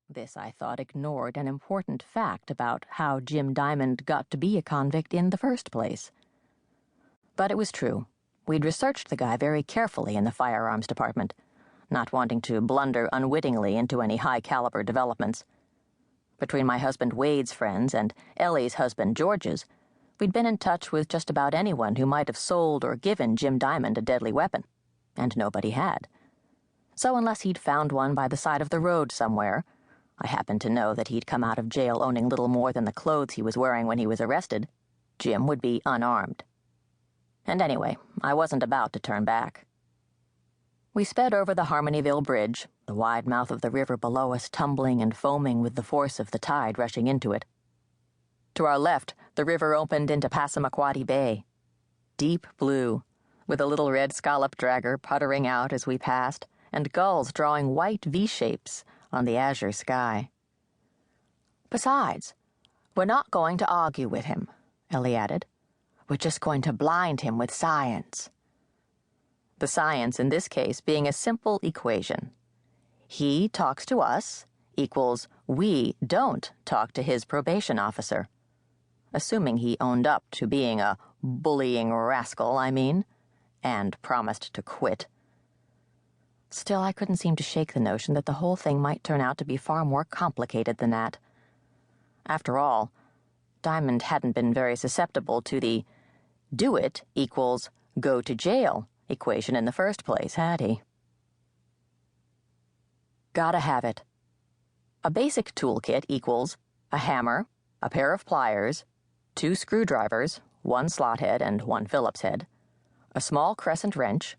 This, I thought, ignored an important fact about how Jim Diamond got to be a convict in the first place. But it was true. We'd researched the guy very carefully in the firearms department, not wanting to blunder unwittingly into any high-caliber developments. Between my husband Wade's friends and Ellie's husband George's, we'd been in touch with just about anyone who might have sold or given Jim Diamond a deadly weapon, and nobody had. So unless he'd found one by the side of the road somewhere, I happened to know that he'd come out of jail owning little more than the clothes he was wearing when he was arrested, Jim would be unarmed. And anyway, I wasn't about to turn back. We sped over the Harmonyville Bridge, the wide mouth of the river below us tumbling and foaming with the force of the tide rushing into it. To our left, the river opened into Passamaquoddy Bay, deep blue, with a little red scallop dragger puttering out as we passed, and gulls drawing white V-shapes on the azure sky. Besides, we're not going to argue with him, Ellie added. We're just going to blind him with science. The science in this case being a simple equation. He talks to us equals we don't talk to his probation officer. Assuming he owned up to being a bullying rascal, and promised to quit. Still, I couldn't seem to shake the notion that the whole thing might turn out to be far more complicated than that. After all, Diamond hadn't been very susceptible to the do it equals go to jail equation in the first place, had he? Gotta have it. A basic toolkit equals a hammer, a pair of pliers, 2 screwdrivers, 1 slot head and 1 Phillips head, a small crescent wrench,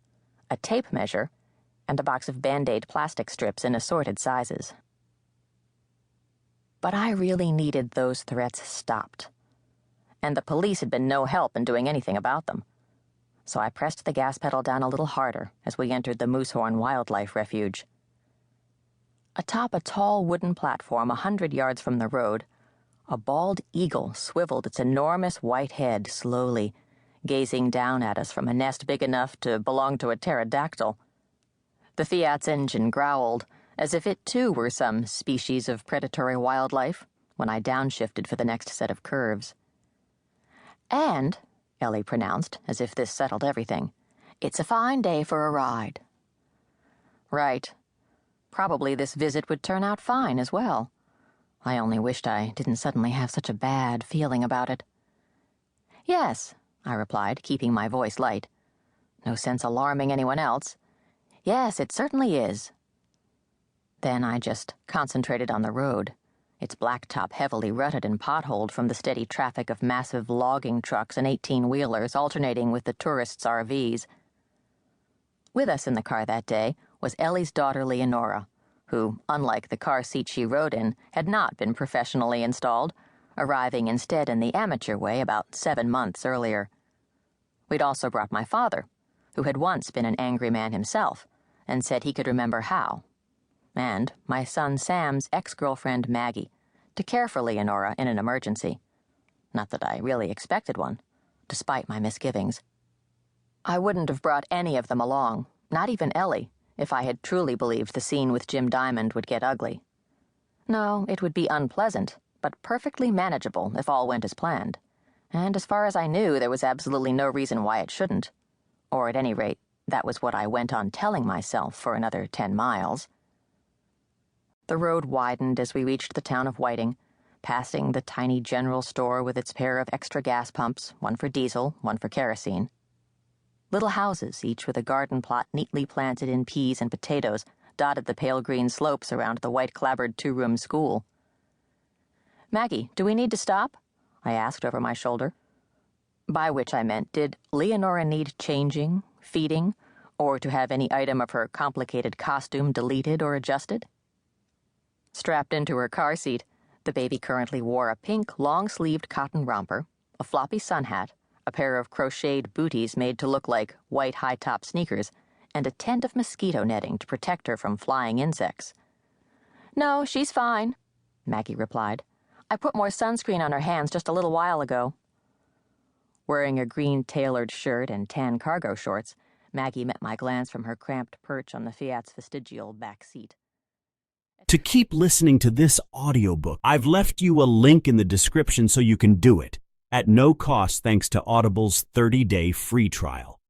a tape measure, and a box of Band-Aid plastic strips in assorted sizes. But I really needed those threats stopped, and the police had been no help in doing anything about them. So I pressed the gas pedal down a little harder as we entered the Moosehorn Wildlife Refuge. Atop a tall wooden platform 100 yards from the road, a bald eagle swiveled its enormous white head slowly, gazing down at us from a nest big enough to belong to a pterodactyl. The Fiat's engine growled, as if it too were some species of predatory wildlife, when I downshifted for the next set of curves. And, Ellie pronounced, as if this settled everything, it's a fine day for a ride. Right. Probably this visit would turn out fine as well. I only wished I didn't suddenly have such a bad feeling about it. Yes, I replied, keeping my voice light. No sense alarming anyone else. Yes, it certainly is. Then I just concentrated on the road, its blacktop heavily rutted and potholed from the steady traffic of massive logging trucks and 18-wheelers alternating with the tourists' RVs. With us in the car that day was Ellie's daughter Leonora, who, unlike the car seat she rode in, had not been professionally installed, arriving instead in the amateur way about 7 months earlier. We'd also brought my father, who had once been an angry man himself, and said he could remember how, and my son Sam's ex-girlfriend Maggie, to care for Leonora in an emergency. Not that I really expected one, despite my misgivings. I wouldn't have brought any of them along, not even Ellie, if I had truly believed the scene with Jim Diamond would get ugly. No, it would be unpleasant, but perfectly manageable if all went as planned, and as far as I knew, there was absolutely no reason why it shouldn't, or at any rate, that was what I went on telling myself for another 10 miles. The road widened as we reached the town of Whiting, passing the tiny general store with its pair of extra gas pumps, one for diesel, one for kerosene. Little houses, each with a garden plot neatly planted in peas and potatoes, dotted the pale green slopes around the white-clapboard 2-room school. "Maggie, do we need to stop?" I asked over my shoulder. By which I meant, did Leonora need changing, feeding, or to have any item of her complicated costume deleted or adjusted? Strapped into her car seat, the baby currently wore a pink, long-sleeved cotton romper, a floppy sun hat, a pair of crocheted booties made to look like white high-top sneakers, and a tent of mosquito netting to protect her from flying insects. "No, she's fine," Maggie replied. "I put more sunscreen on her hands just a little while ago." Wearing a green tailored shirt and tan cargo shorts, Maggie met my glance from her cramped perch on the Fiat's vestigial back seat. To keep listening to this audiobook, I've left you a link in the description so you can do it, at no cost thanks to Audible's 30-day free trial.